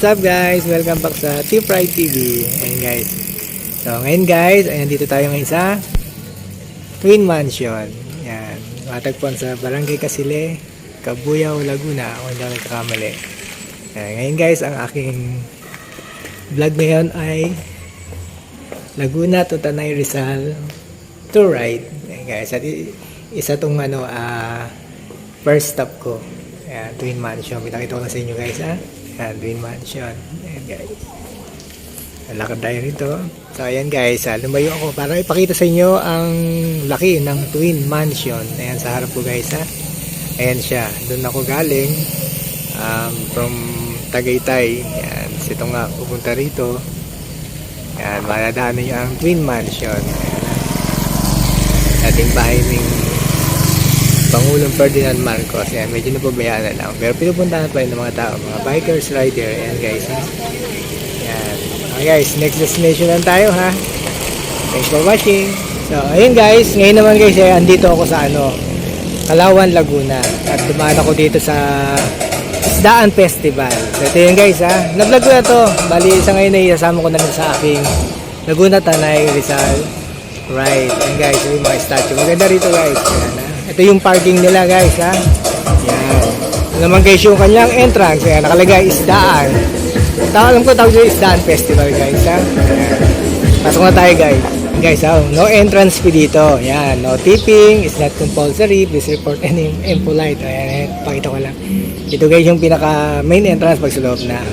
What's up guys? Welcome back sa T-Pride TV. Ayan guys. So ngayon guys, ayan dito tayo ngayon sa Twin Mansion. Ayan. Matagpuan sa Barangay Casile, Cabuyao, Laguna. Kung hindi ako nagkakamali. Ayan, ngayon guys, ang aking vlog ngayon ay Laguna to Tanay Rizal to ride. Ayan guys. At isa tong first stop ko. Ayan, Twin Mansion. Pinakita ko na sa inyo guys ha. Ayan, Twin Mansion. Ayan guys. Lakad tayo rito. So ayan guys, lumayo ako para ipakita sa inyo ang laki ng Twin Mansion. Ayan sa harap ko guys ha. Ayan siya. Doon ako galing. From Tagaytay. Ayan. Ito nga pupunta rito. Ayan. Maladaanan nyo ang Twin Mansion. Ayan. Ating bahay ng Pangulong Ferdinand Marcos. Ayan, medyo napabayaan na lang. Pero pinupuntahan pa rin ng mga tao. Mga bikers, rider. Ayan guys ha. Ayan. Okay guys, next destination lang tayo ha. Thanks for watching. So, ayun guys. Ngayon naman guys, andito ako sa Calauan, Laguna. At dumaan ako dito sa Isdaan Festival. So, ito yun guys ha. Na-vlog ko na to. Bali, isa ngayon na isasama ko na sa aking Laguna Tanay Rizal ride. Ayan guys, yung mga statue. Maganda rito guys. Ayan ha. Ito yung parking nila guys ha. Ayan. Ito naman guys yung kanyang entrance. Ayan, nakalagay Isdaan. Alam ko tawag yung Isdaan Festival guys ha. Ayan. Pasok na tayo guys. Guys ha, no entrance fee dito. Ayan, no tipping, is not compulsory. Please report any impolite. Ayan, pakita ko lang. Ito guys yung pinaka main entrance pag sa loob na.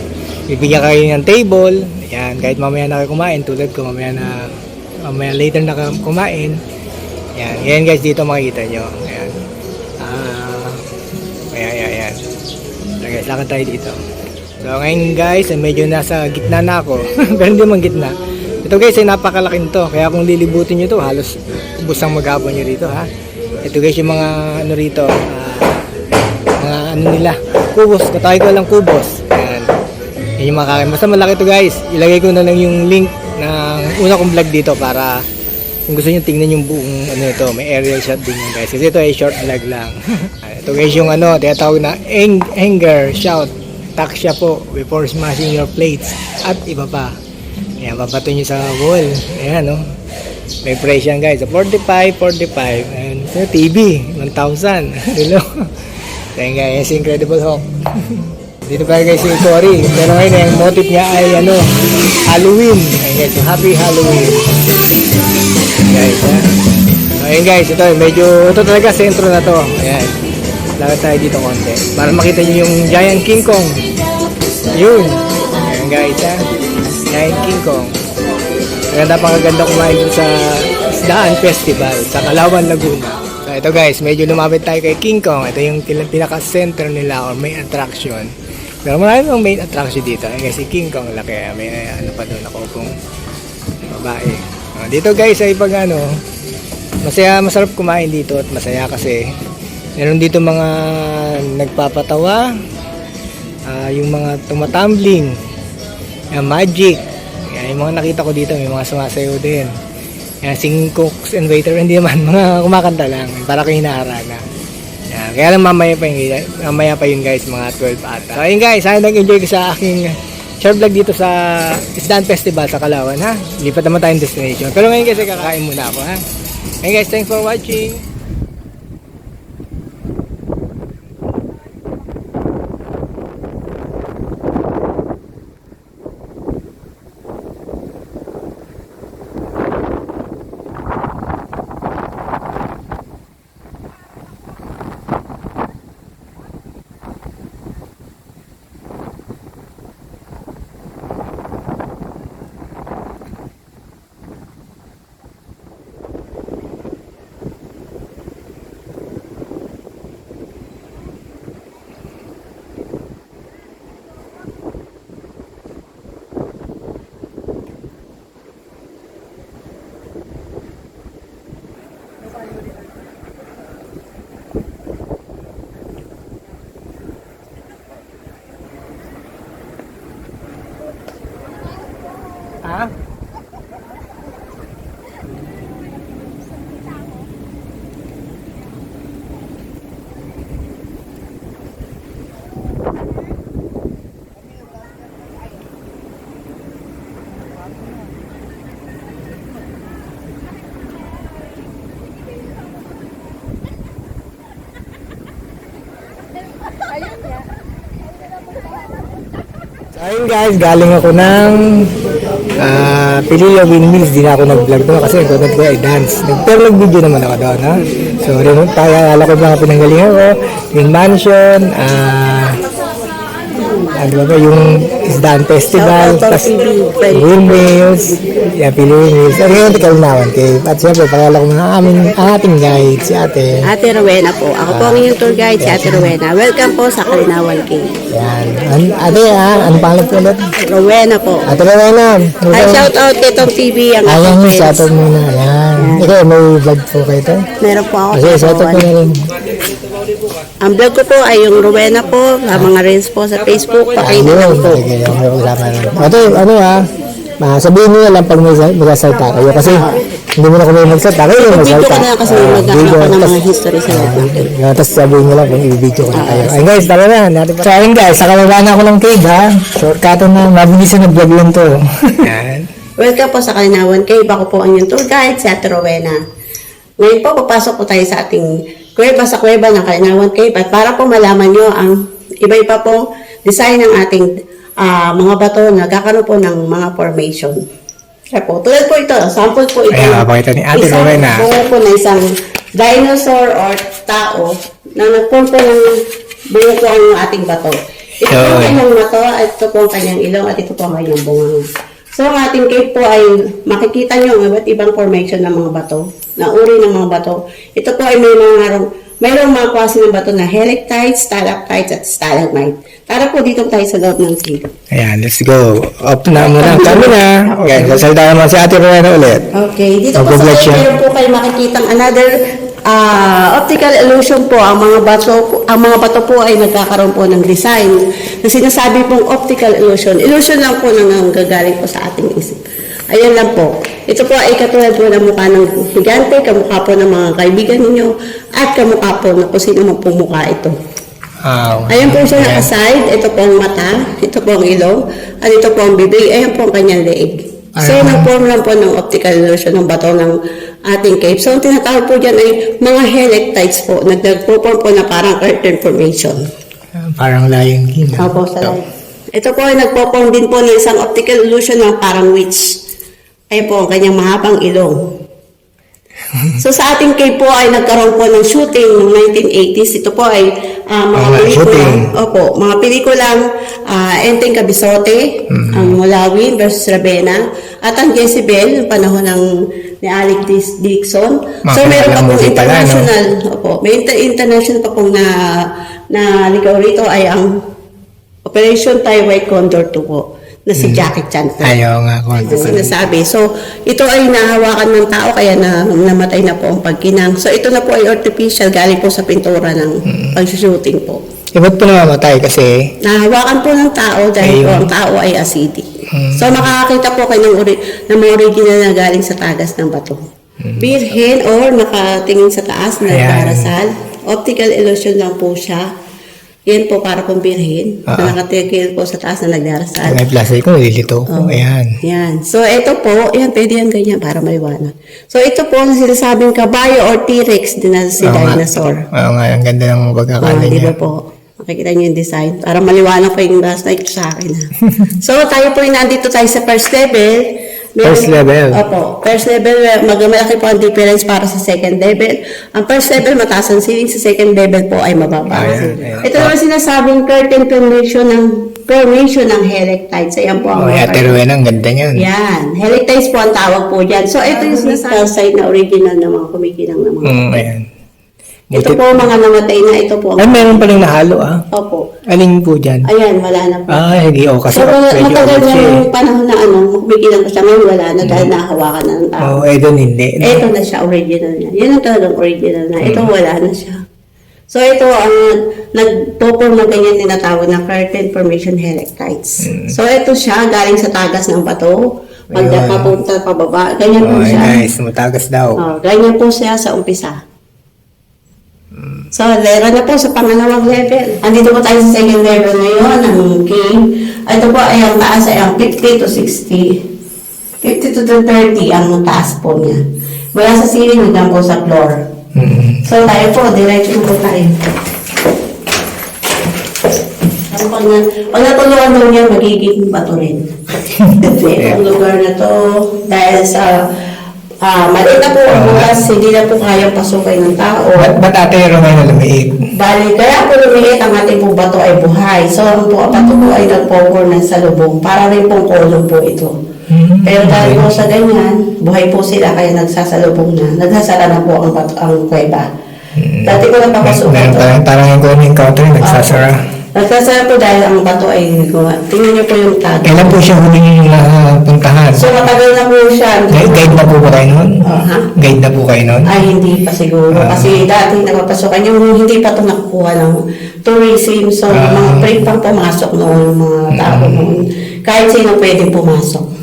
Bibigyan kayo ng table. Ayan, kahit mamaya na kayo kumain. Tulad ko mamaya later na kumain. Ayan, ayan guys, dito makikita nyo. Ayan. Ayan. So guys, lakad tayo dito. So ngayon guys, medyo nasa gitna na ako. Pero hindi man gitna. Ito guys ay napakalaking to. Kaya kung lilibutin nyo to, halos ubos ang maghapon nyo rito ha. Ito guys yung mga rito. Mga nila. Kubos. Katawag ko lang kubos. Ayan. Yan yung mga kakain. Basta malaki to guys. Ilagay ko na lang yung link ng una kong vlog dito para kung gusto nyo tingnan yung buong ito, may aerial shot din yun guys. Kasi ito ay short vlog lang. Ito guys yung tinatawag na anger shout. Taksya po before smashing your plates. At iba pa. Ayan, papato nyo sa wall. Ayan may price yan guys. 45. Ayan, TV. 1,000. Dilo. Ayan guys, Incredible Hulk. Dito pa guys yung Cory. Pero ngayon, yung motif niya ay Halloween. Ayan guys, so happy Halloween. Guys, ayan guys, ito talaga sentro na to. Ayan. Lakad tayo dito konti. Para makita nyo yung Giant King Kong. Yun. Ayan guys, Giant King Kong. Napakaganda kumain dito sa Isdaan Festival sa Calauan, Laguna. So ito guys, medyo lumapit tayo kay King Kong. Ito yung pinaka-center nila or main attraction. Pero marami yung main attraction dito. Ayan guys, si King Kong laki. May pa doon ako kung babae. Dito guys ay pag masarap kumain dito at masaya kasi meron dito mga nagpapatawa, yung mga tumatumbling, magic. Yung mga nakita ko dito, may mga sumasayaw din. Singing cooks and waiter, hindi naman, mga kumakanta lang para kayo hinaharana. Kaya lang mamaya pa yun guys, mga 12 ata. So ayun guys, sana nag-enjoy ko sa aking short vlog dito sa Isdaan Festival sa Calauan ha. Lipat naman tayong destination. Pero ngayon guys, kakain muna ako ha. Ngayon guys, thanks for watching. Ayun guys, galing ako ng Pililio Windmills. Di na ako nag-vlog doon kasi content ko ay dance. Pero nag-video naman ako doon, ha? So, alam ko mga pinanggalingan ko. Yung mansion, ano ba yung Isdaan Festival, tapos Windmills, Pililio. So, ngayon, Kalinawan Cave. At siyempre, pakala ko ang ating guide, si ate. Ate Rowena po. Ako po ang inyong tour guide, si Ate Rowena. Welcome po sa Kalinawan Cave. Yan. Ate, ano pangalan po ulit? Rowena po. Ate Rowena. Hi, shout out kay Tom TV. Ang Ayan, aking shout friends. out muna. Ayan. Ikaw, may vlog po kayo ito? Meron po ako. Okay, shout out mo na rin. Ang vlog ko po ay yung Rowena po, mga reels po sa Facebook. Pakainin lang po. Sige, okay, usapan na. Ate, ano sabihin mo na lang pag may magsasalta kayo kasi hindi mo na kung may magsalta kayo yung Video magsalta. ko na kasi magkakaroon ko ng mga history sa loob natin. Tapos sabihin nyo lang kung i-video ko na kayo. Ayun guys, tara na. So ayun guys, sa kababa na ako ng cave ha. Shortcut na, mabilis na nag-vlog lang to. Yan. Welcome po sa Kalinawan Cave. Ako po ang inyong tour guide, si Ate Rowena. Ngayon po, papasok po tayo sa ating kuweba sa kuweba ng Kalinawan Cave. At para po malaman nyo ang iba-iba pong design ng ating mga bato na nagkakaroon po ng mga formation. Kaya po, tulad po ito, sample po ito. Ayan, mapakita ni Ate Rowena. Isang po na isang dinosaur or tao na nagform po ng buo po ang ating bato. Ito po ang kanyang bato, at ito po ang kanyang ilong, at ito po ang kanyang bungang. So, ang ating cave po ay makikita nyo ang iba't ibang formation ng mga bato, na uri ng mga bato. Ito po ay mayroong mga klase ng bato na helictites, stalactites, at stalagmite. Tara po dito tayo sa loob ng cave. Ayan, let's go. Up na muna ang camera. Okay, sasalita naman si Ate Rowena ulit. Okay, dito po sa Mag-vlog siya. cave, meron po kayo makikitang another optical illusion po. Ang mga bato po ay nagkakaroon po ng design na sinasabi pong optical illusion. Illusion lang po na nanggagaling po sa ating isip. Ayan lang po. Ito po ay katulad po ng mukha ng higante, kamukha po ng mga kaibigan ninyo, at kamukha po na kung sino man po mukha ito. Ayan po siya nakaside. Ito po ang mata, ito po ang ilong, at ito po ang bibig. Ayan po ang kanyang leeg. So, nag-form lang po ng optical illusion ng bato ng ating cave. So, ang tinatawag po dyan ay mga helictites po. Nag-form po na parang curtain formation. Parang Lion King. Opo, sa light. Ito po ay nagpo-form din po ng isang optical illusion ng parang witch. Ayan po ang kanyang mahabang ilong. So sa ating cave po ay nagkaroon po ng shooting noong 1980s. Ito po ay mga pelikulang, mga pelikulang Enteng Cabizote, ang Mulawin versus Ravenna, at ang Jezebel, yung panahon ni Alec Dixon. So meron pa pong international, may international pa pong na ligaw rito ay ang Operation Thai White Condor 2 po, na si Jackie Chan po. Ayaw nga ko. Sinasabi. So, ito ay nahawakan ng tao kaya namatay na po ang pagkinang. So, ito na po ay artificial galing po sa pintura ng pag-shooting po. Ba't po namamatay kasi? Nahawakan po ng tao dahil po ang tao ay acidic. So, makakakita po kayo ng mga original na galing sa tagas ng bato. Birhen or nakatingin sa taas na darasal. Optical illusion lang po siya. Yan po para pong birhen na nakatigil po sa taas na nagdarasal. May plastic ko, nililito ko. Ayan. Yan. So, ito po, yan, pwede yan ganyan para maliwanag. So, ito po, sinasabing kabayo or T-Rex din na si dinosaur. Oo nga, ang ganda ng pagkakala Di niya. ba po? Makikita niyo yung design. Para maliwanag pa yung last night sa akin. So, tayo po nandito tayo sa first level. First level? Opo. First level, malaki po ang difference para sa second level. Ang first level, mataas ang ceiling. Sa second level po ay mababa. Ito naman sinasabing curtain formation ng helictites. Ayan po ang Ate Rowena, ang ganda niyan. yan. Helictites po ang tawag po dyan. So, ito yung sinasabi side na original na mga kumikinang na mga. Ayan. Ito po mga namatay na. Ito po. Ay, meron palang nahalo Opo. Aling po dyan? Ayan, wala na po. Hindi ako kasi So, medyo matagal old na siya yung panahon na kumikilang ko siya. Ngayon wala na dahil nahawakan na ng tao. doon hindi. Ito na siya, original na. Yan ang talagang original na. Ito wala na siya. So, ito ang nag-topper na ganyan tinatawag na curtain formation helictites. So, ito siya, galing sa tagas ng bato. Pag papunta pababa, ganyan po siya. Nice, matagas daw. Ganyan po siya sa umpisa. So, lera na po sa pangalawang level. Andito po tayo sa second level ngayon, ng cave. Ito po ay ang taas ay ang 50 to 60. 50 to 30 ang taas po niya. Wala sa ceiling, hanggang po sa floor. So, tayo po, diretso po tayo. Ano po pag natulungan mo niya, magiging bato rin. Kasi ang lugar na to, dahil sa maliit na po ang bukas, hindi na po kayang pasukin ng tao. Ba't ate yung may nalumiit? Bali, kaya po lumiit ang ating po bato ay buhay. So, ang po, ang bato po ay nagpopor ng salubong. Para rin pong kolong po ito. Pero dahil po sa ganyan, buhay po sila kaya nagsasalubong na. Nagsasara na po ang, ang kuweba. Dati ko napapasukan ito. Parang yung kung encounter, nagsasara. Nagsasara po dahil ang bato ay tingnan niyo po yung tag. Kailan po siya huling puntahan? So, matagal na po siya. Guide na po ba kayo nun? Ha? Guide na po kayo nun? Ay, hindi pa siguro. Kasi dati napapasukan yung hindi pa ito nakukuha ng tourism. So, mga free pang pumasok noon, mga tao noon. Kahit sino pwede pumasok.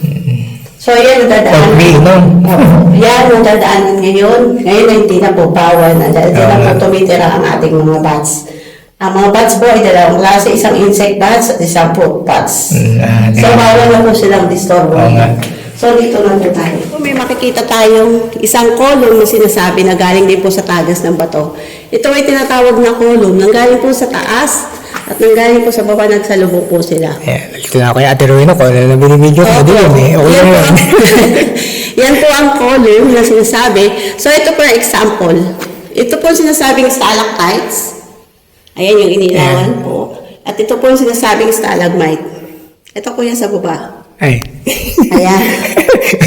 So, yan, nadadaanan. Free, no? Yan, nadadaanan ngayon. Ngayon ay hindi na po bawal na. Dahil na po tumitira ang ating mga bats. Ang mga bats po ay dalawang klase. Isang insect bats at isang fruit bats. So, bawal na po silang disturbo. So, dito na po tayo. May makikita tayong isang column na sinasabi na galing din po sa tagas ng bato. Ito ay tinatawag na column. Nanggaling po sa taas at nanggaling po sa baba, nagsalubong po sila. Ayan, nalito na ako yung ate Rowena ko. Ano na binibidyo ko? Hindi yun eh. Okay na yun. Yan po ang column na sinasabi. So, ito po ang example. Ito po ang sinasabing stalactites. Ayan yung inilawan po. At ito po ang sinasabing stalagmite. Ito po yan sa baba. Ay. Ayan.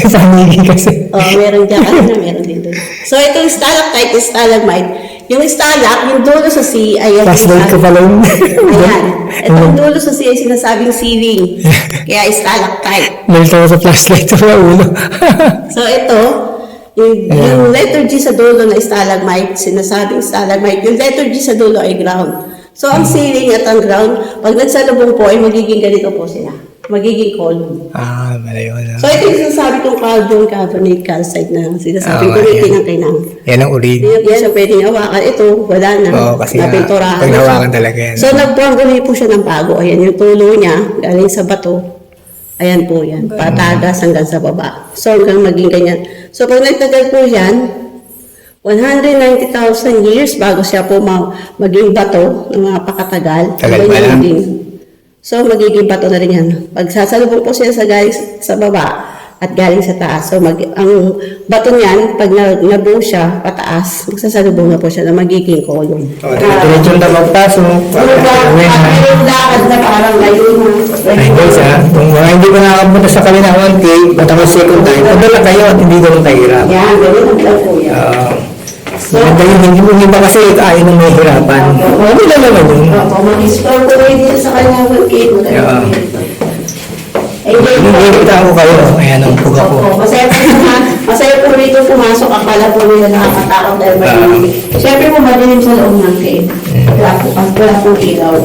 Pamili kasi. Meron dyan. Meron din doon. So, itong stalactite, stalagmite. Yung stalak, yung dulo sa C ay... Flashlight ko pala yun. Ayan. Itong dulo sa C ay sinasabing ceiling. Kaya stalactite. Nalito ko sa flashlight sa ulo. So, ito, yung letter G sa dulo na stalagmite, sinasabing stalagmite, yung letter G sa dulo ay ground. So, ang ceiling at ang ground, pag nagsalubong po, ay magiging ganito po sila. Magiging column. Malayo na. So, ito yung sinasabi kong carbonate calcite na sinasabi ko rin kinang-kinang. Yan ang uli. Hindi siya pwedeng hawakan. Ito, wala na. Oo, kasi Napinturahan pag na siya. nahawakan talaga yan. So, nagbuwang uli po siya ng bago. Ayan, yung tulo niya, galing sa bato. Ayan po yan. Patagas hanggang sa baba. So, hanggang maging ganyan. So, pag nagtagal po yan, 190,000 years bago siya po maging bato ng mga pakatagal. Tagal pa lang. So, magiging bato na rin yan. Pag sasalubong po siya sa galing sa baba at galing sa taas. So, ang bato niyan, pag nabuo siya pataas, magsasalubong na po siya na magiging column. Diretso na magpaso. Yung lakad na parang ngayon. Ay, guys kung mga hindi pa nakapunta sa Kalinawan Cave, at ako second time, padala kayo at hindi ganun kahirap. Yan, ganun ang lang po yan. Maganda yun, hindi ba kasi ayaw nang may hirapan. Wala lang naman yun. Mag-explore ko rin dito sa Kalinawan Cave. Hindi ako kayo. Ayan ang puga ko. Masaya po rito pumasok. Akala po nila nakakatakot dahil madilim. Siyempre po madilim sa loob ng cave. Wala pong ilaw.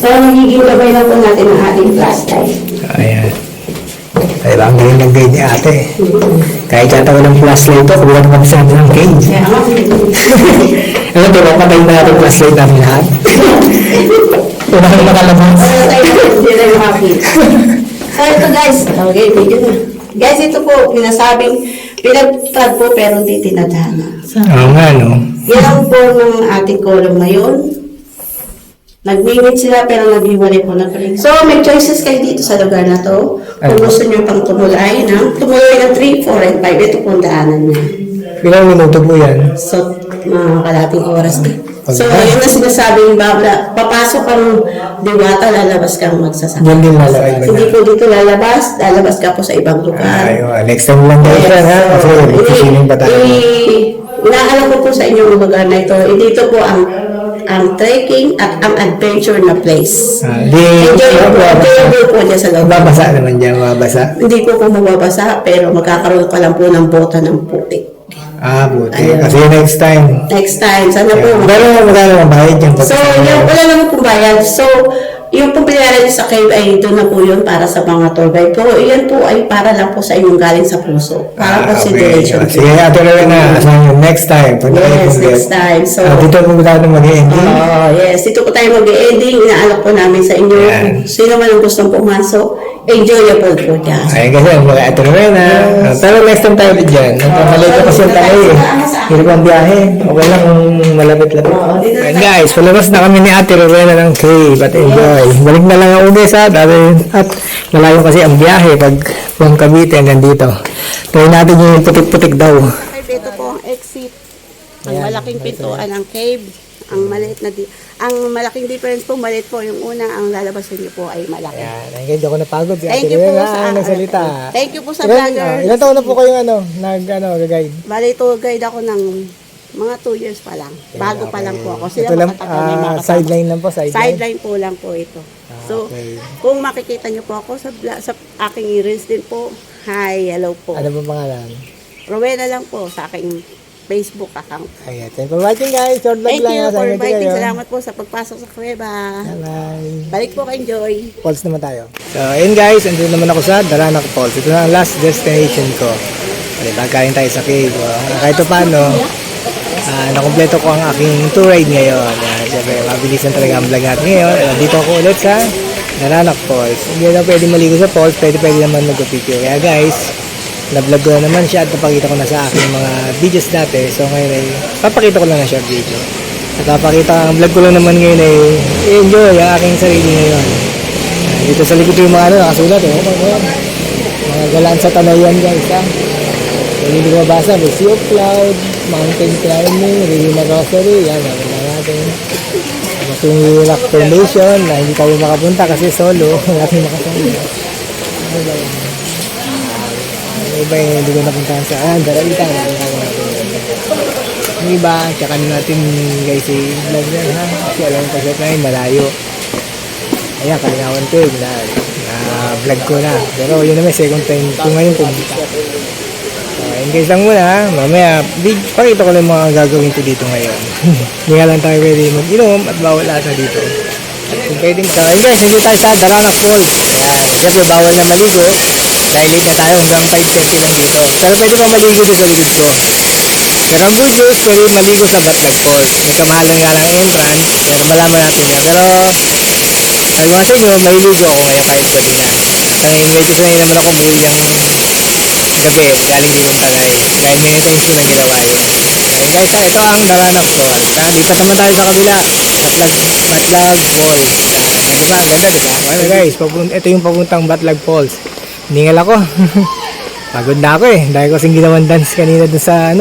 So, nagiging gabay na po natin ang ating flashlight. Ayan. Ay, ang galing ng guide ni ate. Kahit yata walang flashlight to, kung walang magsama ng cave. Kaya nga, Ano to, patayin na natin flashlight namin lahat. Unang makalabas. wala tayo hindi na makakita. So, ito guys. Okay, video na. Guys, ito po, pinagtad po pero hindi tinadhana. Oo nga, no? Yan ang form ng ating column ngayon. Nag-limit sila pero nag-iwalay po ng ring. So, may choices kayo dito sa lugar na to. Kung gusto nyo pang tumulay ng 3, 4, and 5, ito po ang daanan niya. Ilang minuto po yan? So, mga kalating oras na. So, yun na sinasabing babla. Papasok kang diwata, lalabas kang magsasaka. Diyan din lalakay ba Hindi na? po dito lalabas ka po sa ibang lugar. Ayun, next time lang tayo dyan, ha? Kasi magkisiling pa tayo. Inaalam ko po sa inyo ang lugar na ito. Dito po ang trekking at ang adventure na place. Enjoy po dyan sa loob. Babasa naman dyan, babasa. Hindi po mababasa, pero magkakaroon pa lang po ng bota ng putik. Buti. Ayun. Kasi next time. Next time, sana po. Magkano mabayad dyan? So, wala naman pong bayad. So, yung pong pinayaran niyo sa cave ay doon na po yun para sa mga tour guide po. Iyan po ay para lang po sa inyong galing sa puso. Para consideration. Okay. Sige, ate Rowena, asahan yung next time. Yes, next time. So, dito po tayo mag-ending. yes, dito po tayo mag-ending. Inaalok po namin sa inyo. Yan. Sino man ang gustong pumasok, enjoyable po dyan. Ayun kasi, ang mga ito naman ha. Pero next time tayo ulit dyan. Malito kasi yung tayo eh. Hirap ang biyahe. Okay lang kung malapit-lapit. Ayun guys, palabas na kami ni Ate Rowena ng cave at enjoy. Balik na lang ako guys ha. At malayo kasi ang biyahe pag from Cavite hanggang dito. Try natin yung putik-putik daw. Ito po ang exit. Ang malaking pintuan ng cave. Ang maliit na ang malaking difference po, maliit po yung una, ang lalabasan niyo po ay malaki. Ayan, ayun hindi ako napagod. Si Ate Thank you po Rowena sa ang nagsalita. Thank you po sa vlogger. Ilan taon na po kayong gag-guide? Bali tour guide ako ng mga 2 years pa lang. Bago pa lang po ako. Sila Ito lang, makatagal may mga kasama. sideline lang po, sideline. Sideline po lang po ito. So, okay. kung makikita niyo po ako sa aking reels din po, hi, hello po. Ano ba pangalan? Rowena lang po sa aking Facebook account. Ayan, thank you for watching guys. Short vlog Thank lang. you ha. for Sana inviting. kayo. Salamat po sa pagpasok sa kuweba. Bye-bye. Balik po ka-enjoy. Falls naman tayo. So, ayun guys, andun naman ako sa Daranak Falls. Ito na ang last destination ko. Pagkain tayo sa cave. Kahit pa paano, nakompleto ko ang aking tour ride ngayon. Siyempre, mabilisan talaga ang vlog natin ngayon. Dito ako ulit sa Daranak Falls. Hindi na pwede maligo sa falls, pwede naman mag-picture. Kaya guys, na-vlog ko na naman siya at napakita ko na sa aking mga videos dati. So ngayon ay papakita ko lang na short video. At papakita ang vlog ko lang naman ngayon ay enjoy ang aking sarili ngayon. Dito sa likod yung mga nakasulat eh. Mga galaan sa Tanayan guys ha. So hindi ko mabasa. May Sea of Cloud, Mountain Climbing, Rihina Rosary. Yan, nakita natin. Matungi Rock Formation na hindi tayo makapunta kasi solo. Wala tayong makasama. Ano ba yan? Iba yung hindi ko napuntahan sa Daraitan. Yung iba, tsaka natin guys i-vlog yan ha. Kasi alam ko siya tayo malayo. Ayan, Kalinawan Cave na vlog ko na. Pero yun naman, second time ko ngayon pumunta. So, ayun guys lang muna ha. Mamaya, pakita ko lang yung mga gagawin ko dito ngayon. Hindi nga lang tayo pwede mag-inom at bawal ata dito. At kung pwede ayun guys, nandito tayo sa Daranak Falls. Ayan, siyempre bawal na maligo. Dahil late na tayo hanggang 5:30 lang dito. Pero pwede pa maligo dito sa likod ko. Pero ang good news, pwede maligo sa Batlag Falls. May kamahalan nga lang entrance. Pero malaman natin yan. Pero sabi ko nga sa inyo, maliligo ako ngayon kahit gabi na. At medyo sanay naman ako magulyang gabi. Galing din yung tagay. Dahil many times ko na ginawa yun. Ayun guys, ito ang Daranak Falls. Lipat naman tayo sa kabila. Batlag Falls. Diba? Ang ganda, diba? Okay guys, ito yung papuntang Batlag Falls. Ningal ako. Pagod na ako eh. Dahil ko kasing ginawang dance kanina dun sa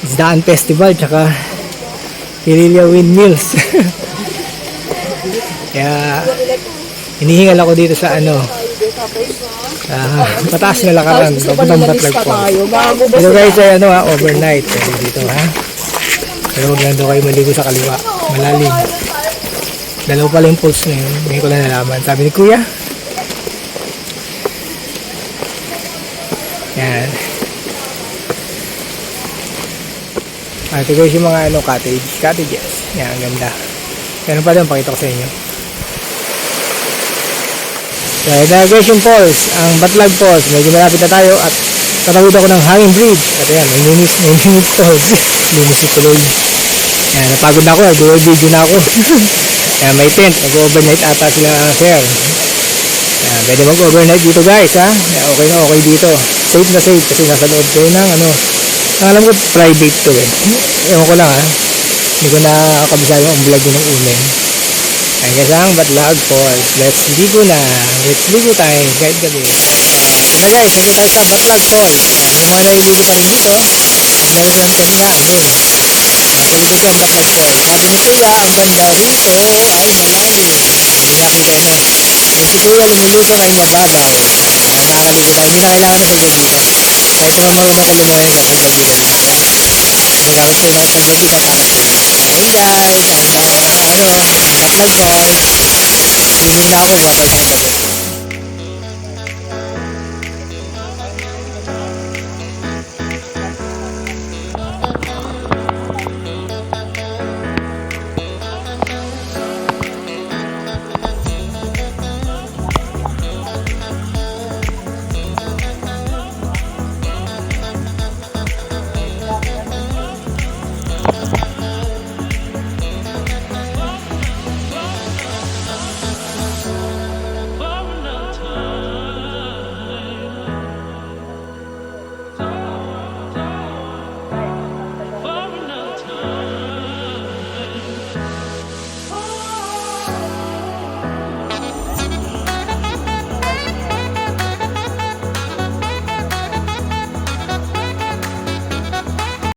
Isdaan Festival tsaka Irilia Windmills. Kaya hinihingal ako dito sa pataas na lakaran. Papuntang Batlag Falls. Pero guys ay overnight. Pwede dito ha. Pero huwag lang daw kayo maligo sa kaliwa. Malalim. Dalawa pala yung falls na yun. Ngayon ko lang nalaman. Sabi ni Kuya. Yan. Ito guys yung mga cottages. Yan, ang ganda. Meron pa doon, pakita ko sa inyo. So, ito na guys yung falls. Ang Batlag Falls. Medyo malapit na tayo at tatawid ako ng hanging bridge. At ayan, may linis to. Linis ito tuloy. Yan, napagod na ako. Dual video na ako. Yan, may tent. Mag-overnight ata sila sir. Yan, pwede mag-overnight dito guys ha. Yan, okay na okay dito. Safe na safe kasi nasa loob kayo ng alam ko private to eh. Ewan ko lang ha. Hindi ko nakakabisado ang vlog ko ng ulen. Ayun guys ang Batlag Falls. Let's ligo na. Let's ligo tayo kahit gabi. So guys, nandito tayo sa Batlag Falls. Yung mga naliligo pa rin dito. Meron lang kasi hangin. Tulubog ang Batlag Falls. Sabi ni Kuya, ang banda rito ay malalim. Hindi nakita yun nun. Eh si Kuya lumuluso na yung mababaw. Nakakaligo tayo. Hindi na kailangan na ligo dito. Kahit naman marunong ka lumangoy kapag gabi na lang. Magamit ko lang pag gabi ka para safe. Ayun guys, ang Batlag Falls. Swimming na ako, babalik ng gabi.